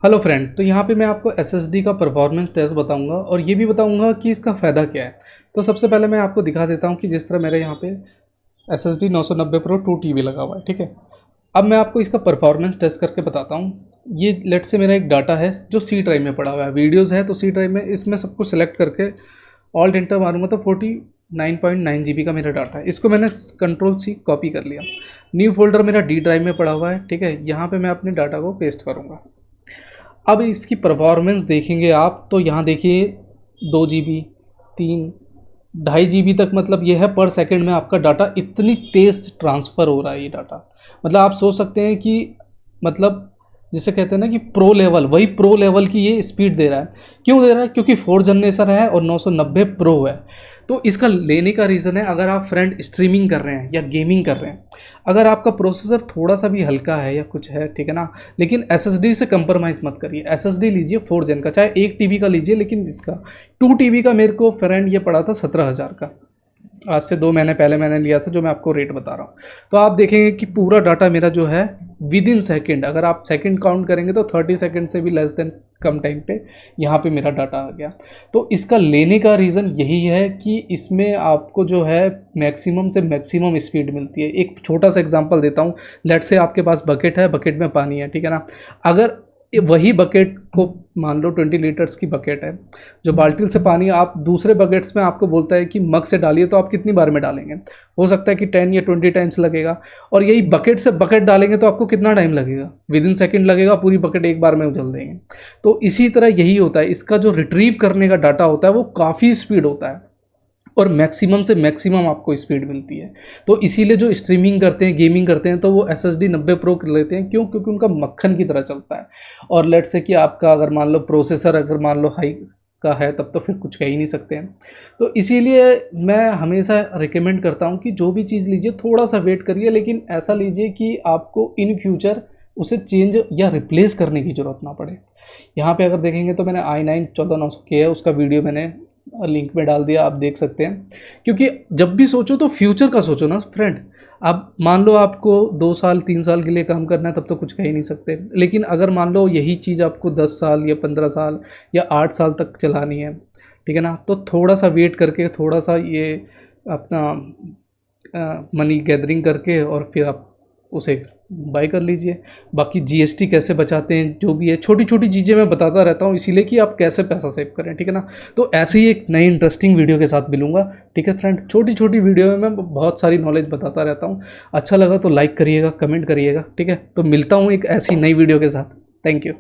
Hello friend, तो यहाँ पे मैं आपको एसएसडी का परफॉर्मेंस टेस्ट बताऊंगा और ये भी बताऊंगा कि इसका फ़ायदा क्या है। तो सबसे पहले मैं आपको दिखा देता हूँ कि जिस तरह मेरे यहाँ पे एसएसडी 990 प्रो 2 TB लगा हुआ है, ठीक है। अब मैं आपको इसका परफॉर्मेंस टेस्ट करके बताता हूँ। ये लेट से मेरा एक डाटा है जो सी ड्राइव में पड़ा हुआ है, वीडियोज़ है तो सी ड्राइव में, इसमें सब कुछ सेलेक्ट करके ऑल एंटर मारूंगा तो 49.9 GB का मेरा डाटा है। इसको मैंने Ctrl+C कॉपी कर लिया। न्यू फोल्डर मेरा डी ड्राइव में पड़ा हुआ है, ठीक है। यहाँ पे मैं अपने डाटा को पेस्ट करूँगा। अब इसकी परफॉर्मेंस देखेंगे आप तो यहाँ देखिए 2 GB, 3, 2.5 GB तक, मतलब ये है पर सेकंड में आपका डाटा इतनी तेज़ ट्रांसफ़र हो रहा है ये डाटा। मतलब आप सोच सकते हैं कि मतलब जिसे कहते हैं ना कि प्रो लेवल, वही प्रो लेवल की ये स्पीड दे रहा है। क्यों दे रहा है? क्योंकि 4 जनरेशन है और 990 प्रो है। तो इसका लेने का रीज़न है, अगर आप फ्रेंड स्ट्रीमिंग कर रहे हैं या गेमिंग कर रहे हैं, अगर आपका प्रोसेसर थोड़ा सा भी हल्का है या कुछ है, ठीक है ना, लेकिन एसएसडी से कंप्रोमाइज़ मत करिए। एसएसडी लीजिए 4 जन का, चाहे 1 TB का लीजिए, लेकिन इसका 2 TB का मेरे को फ्रेंड ये पड़ा था 17,000 का। आज से 2 महीने पहले मैंने लिया था, जो मैं आपको रेट बता रहा हूँ। तो आप देखेंगे कि पूरा डाटा मेरा जो है विद इन सेकेंड, अगर आप सेकंड काउंट करेंगे तो 30 सेकंड से भी लेस देन कम टाइम पे यहाँ पे मेरा डाटा आ गया। तो इसका लेने का रीज़न यही है कि इसमें आपको जो है मैक्सिमम से मैक्सिमम स्पीड मिलती है। एक छोटा सा एग्जांपल देता हूँ। लेट्स से आपके पास बकेट है, बकेट में पानी है, ठीक है ना। अगर वही बकेट को मान लो 20 लीटर्स की बकेट है, जो बाल्टी से पानी आप दूसरे बकेट्स में आपको बोलता है कि मग से डालिए, तो आप कितनी बार में डालेंगे? हो सकता है कि 10 या 20 टाइम्स लगेगा। और यही बकेट से बकेट डालेंगे तो आपको कितना टाइम लगेगा? विद इन सेकेंड लगेगा, पूरी बकेट एक बार में उछल देंगे। तो इसी तरह यही होता है, इसका जो रिट्रीव करने का डाटा होता है वो काफ़ी स्पीड होता है और मैक्सिमम से मैक्सिमम आपको स्पीड मिलती है। तो इसीलिए जो स्ट्रीमिंग करते हैं, गेमिंग करते हैं, तो वो एसएसडी 90 प्रो कर लेते हैं। क्यों? क्योंकि उनका मक्खन की तरह चलता है। और लेट से कि आपका अगर मान लो प्रोसेसर अगर मान लो हाई का है, तब तो फिर कुछ कह ही नहीं सकते हैं। तो इसीलिए मैं हमेशा रिकमेंड करता हूँ कि जो भी चीज़ लीजिए थोड़ा सा वेट करिए, लेकिन ऐसा लीजिए कि आपको इन फ्यूचर उसे चेंज या रिप्लेस करने की ज़रूरत ना पड़े। यहाँ पे अगर देखेंगे तो मैंने i9 14900K है, उसका वीडियो मैंने लिंक में डाल दिया, आप देख सकते हैं। क्योंकि जब भी सोचो तो फ्यूचर का सोचो ना फ्रेंड। अब मान लो आपको 2 साल 3 साल के लिए काम करना है, तब तो कुछ कह ही नहीं सकते। लेकिन अगर मान लो यही चीज़ आपको 10 साल या 15 साल या 8 साल तक चलानी है, ठीक है ना, तो थोड़ा सा वेट करके, थोड़ा सा ये अपना मनी गैदरिंग करके और फिर आप उसे बाय कर लीजिए। बाकी जीएसटी कैसे बचाते हैं, जो भी है छोटी छोटी चीज़ें मैं बताता रहता हूँ, इसीलिए कि आप कैसे पैसा सेव करें, ठीक है ना। तो ऐसे ही एक नई इंटरेस्टिंग वीडियो के साथ मिलूंगा, ठीक है फ्रेंड। छोटी छोटी वीडियो में मैं बहुत सारी नॉलेज बताता रहता हूँ। अच्छा लगा तो लाइक करिएगा, कमेंट करिएगा, ठीक है। तो मिलता हूँ एक ऐसी नई वीडियो के साथ। Thank you.